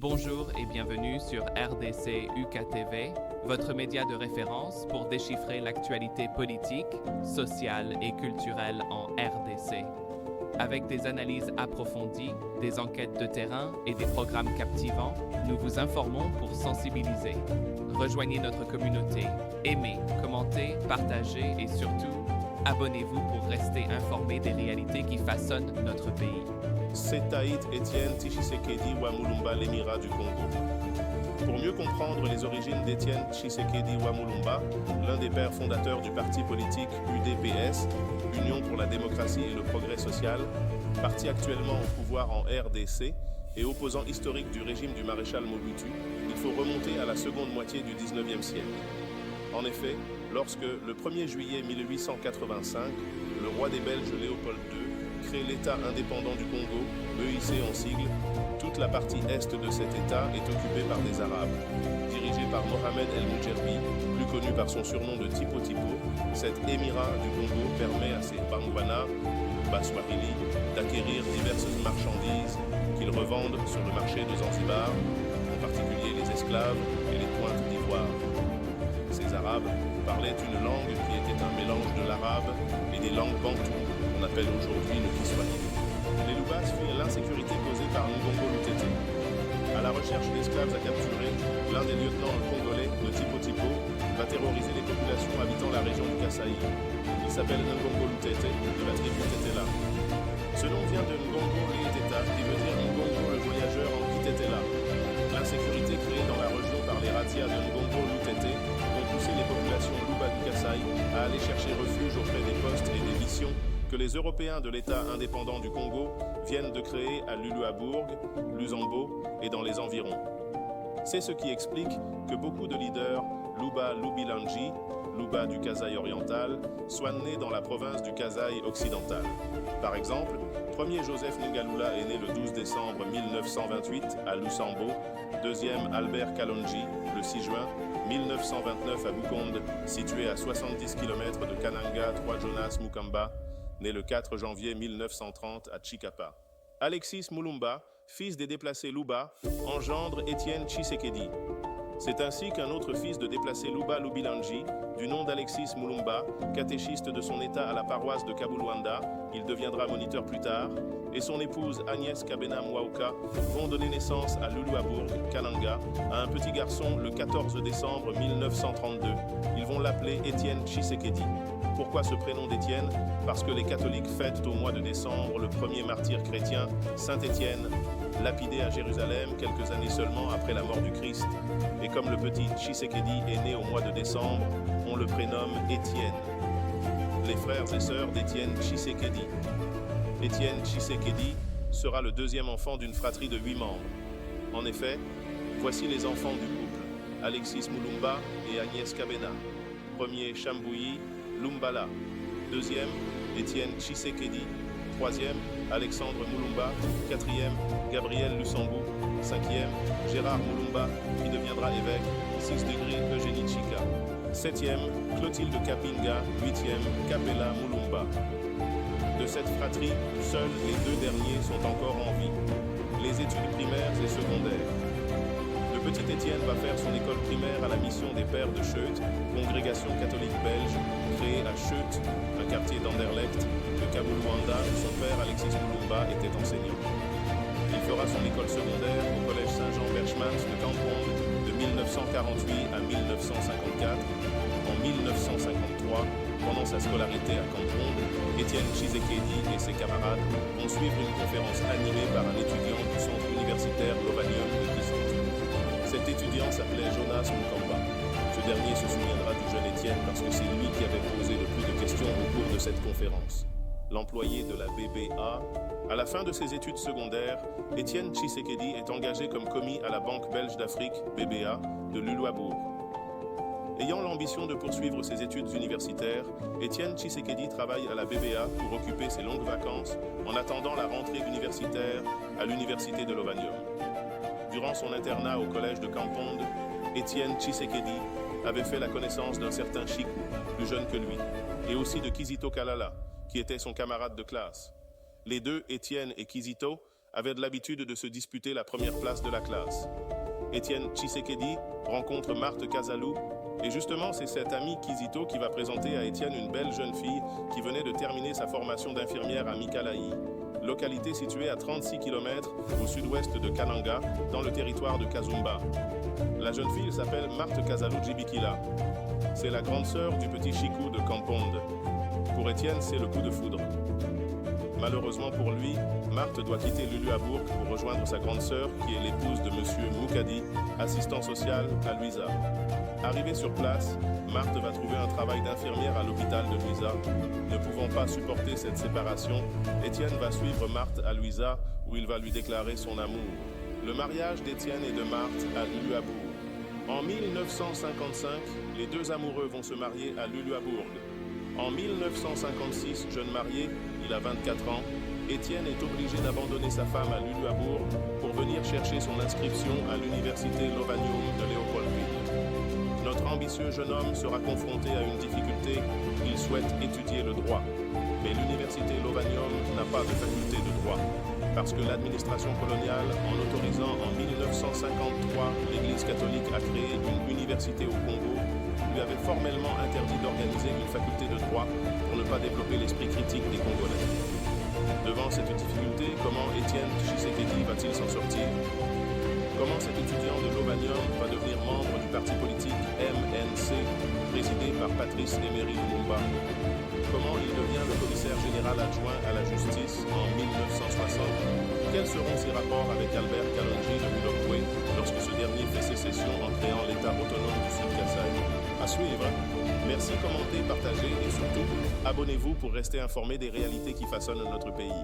Bonjour et bienvenue sur RDC UKTV, votre média de référence pour déchiffrer l'actualité politique, sociale et culturelle en RDC. Avec des analyses approfondies, des enquêtes de terrain et des programmes captivants, nous vous informons pour sensibiliser. Rejoignez notre communauté, aimez, commentez, partagez et surtout, abonnez-vous pour rester informé des réalités qui façonnent notre pays. C'est Taït Étienne Tshisekedi wa Mulumba, l'émirat du Congo. Pour mieux comprendre les origines d'Étienne Tshisekedi wa Mulumba, l'un des pères fondateurs du parti politique UDPS, Union pour la démocratie et le progrès social, parti actuellement au pouvoir en RDC et opposant historique du régime du maréchal Mobutu, il faut remonter à la seconde moitié du 19e siècle. En effet, lorsque, le 1er juillet 1885, le roi des Belges Léopold II crée l'État indépendant du Congo, EIC en sigle, toute la partie est de cet État est occupée par des Arabes. Dirigé par Mohamed El Moujerbi, plus connu par son surnom de Tipo Tipo, cet émirat du Congo permet à ses Bangwana, Baswahili, d'acquérir diverses marchandises qu'ils revendent sur le marché de Zanzibar, en particulier les esclaves et les pointes d'ivoire. Ces Arabes parlaient une langue qui était un mélange de l'arabe et des langues bantoues, qu'on appelle aujourd'hui le Kiswahili. Les Lubas fuient l'insécurité causée par Ngongo Lutete. À la recherche d'esclaves à capturer, l'un des lieutenants congolais, le Tipo Tipo, va terroriser les populations habitant la région du Kasaï. Il s'appelle Ngongo Lutete, de la tribu Tetela. Ce nom vient de Ngongo Lieteta, qui veut dire Ngongo le voyageur en Kitetela. L'insécurité créée dans la région par les razzias de Ngongo Lutete ont poussé les populations Luba du Kasaï à aller chercher refuge auprès des postes et des missions que les Européens de l'État indépendant du Congo viennent de créer à Luluabourg, Lusambo et dans les environs. C'est ce qui explique que beaucoup de leaders Luba Lubilanji, Luba du Kasaï oriental, soient nés dans la province du Kasaï occidental. Par exemple, premier Joseph Ngalula est né le 12 décembre 1928 à Lusambo, deuxième Albert Kalonji le 6 juin 1929 à Bukonde, situé à 70 km de Kananga, 3 Jonas Mukamba, né le 4 janvier 1930 à Chikapa. Alexis Mulumba, fils des déplacés Luba, engendre Étienne Tshisekedi. C'est ainsi qu'un autre fils de déplacé Luba Lubilanji, du nom d'Alexis Mulumba, catéchiste de son état à la paroisse de Kabulwanda, il deviendra moniteur plus tard, et son épouse Agnès Kabena Mwauka vont donner naissance à Luluabourg, Kananga, à un petit garçon le 14 décembre 1932. Ils vont l'appeler Étienne Tshisekedi. Pourquoi ce prénom d'Étienne? Parce que les catholiques fêtent au mois de décembre le premier martyr chrétien, Saint Étienne, lapidé à Jérusalem quelques années seulement après la mort du Christ. Et comme le petit Tshisekedi est né au mois de décembre, on le prénomme Étienne. Les frères et sœurs d'Étienne Tshisekedi. Étienne Tshisekedi sera le deuxième enfant d'une fratrie de 8 membres. En effet, voici les enfants du couple, Alexis Mulumba et Agnès Kabena. Premier, Chambouyi Lumbala. Deuxième, Étienne Tshisekedi. Troisième, Alexandre Mulumba. Quatrième, Gabriel Lusambou. Cinquième, Gérard Mulumba, qui deviendra évêque. 6 degrés, Eugénie Chika. Septième, Clotilde Kapinga. Huitième, Kapela Mulumba. De cette fratrie, seuls les 2 derniers sont encore en vie. Les études primaires et secondaires. Le petit Étienne va faire son école primaire à la mission des Pères de Scheut, congrégation catholique belge, créée à Scheut, un quartier d'Anderlecht, de Kabulwanda, où son père Alexis Mulumba était enseignant. Il fera son école secondaire au collège Saint-Jean-Berchmans de Kamponde de 1948 à 1954. En 1953, pendant sa scolarité à Kamponde, Étienne Tshisekedi et ses camarades vont suivre une conférence animée par un étudiant du centre universitaire Lovanium de Kisantu. Cet étudiant s'appelait Jonas Mukamba. Ce dernier se souviendra du jeune Étienne parce que c'est lui qui avait posé le plus de questions au cours de cette conférence. L'employé de la BBA, à la fin de ses études secondaires, Étienne Tshisekedi est engagé comme commis à la Banque belge d'Afrique, BBA, de Luluabourg. Ayant l'ambition de poursuivre ses études universitaires, Étienne Tshisekedi travaille à la BBA pour occuper ses longues vacances en attendant la rentrée universitaire à l'université de Lovanium. Durant son internat au collège de Kamponde, Étienne Tshisekedi avait fait la connaissance d'un certain Chikou, plus jeune que lui, et aussi de Kizito Kalala, qui était son camarade de classe. Les deux, Étienne et Kizito, avait l'habitude de se disputer la première place de la classe. Étienne Tshisekedi rencontre Marthe Kazalou, et justement c'est cet ami Kizito qui va présenter à Étienne une belle jeune fille qui venait de terminer sa formation d'infirmière à Mikalayi, localité située à 36 km au sud-ouest de Kananga, dans le territoire de Kazumba. La jeune fille s'appelle Marthe Kazalou Djibikila. C'est la grande sœur du petit Chikou de Kamponde. Pour Étienne, c'est le coup de foudre. Malheureusement pour lui, Marthe doit quitter Luluabourg pour rejoindre sa grande sœur, qui est l'épouse de Monsieur Moukadi, assistant social à Luiza. Arrivée sur place, Marthe va trouver un travail d'infirmière à l'hôpital de Luiza. Ne pouvant pas supporter cette séparation, Étienne va suivre Marthe à Luiza, où il va lui déclarer son amour. Le mariage d'Étienne et de Marthe à Luluabourg. En 1955, les deux amoureux vont se marier à Luluabourg. En 1956, jeune marié, il a 24 ans, Étienne est obligé d'abandonner sa femme à Luluabourg pour venir chercher son inscription à l'université Lovanium de Léopoldville. Notre ambitieux jeune homme sera confronté à une difficulté, il souhaite étudier le droit. Mais l'université Lovanium n'a pas de faculté de droit, parce que l'administration coloniale, en autorisant en 1953 l'Église catholique à créer une université au Congo, lui avait formellement interdit d'organiser une faculté de droit pour ne pas développer l'esprit critique des Congolais. Devant cette difficulté, comment Étienne Tshisekedi va-t-il s'en sortir? Comment cet étudiant de Lovanium va devenir membre du parti politique MNC, présidé par Patrice Emery Lumumba? Comment il devient le commissaire général adjoint à la justice en 1960? Quels seront ses rapports avec Albert Kalonji de Mulokwe lorsque ce dernier fait sécession en créant l'État autonome du Sud-Kasaï? À suivre. Merci, commentez, partagez et surtout, abonnez-vous pour rester informé des réalités qui façonnent notre pays.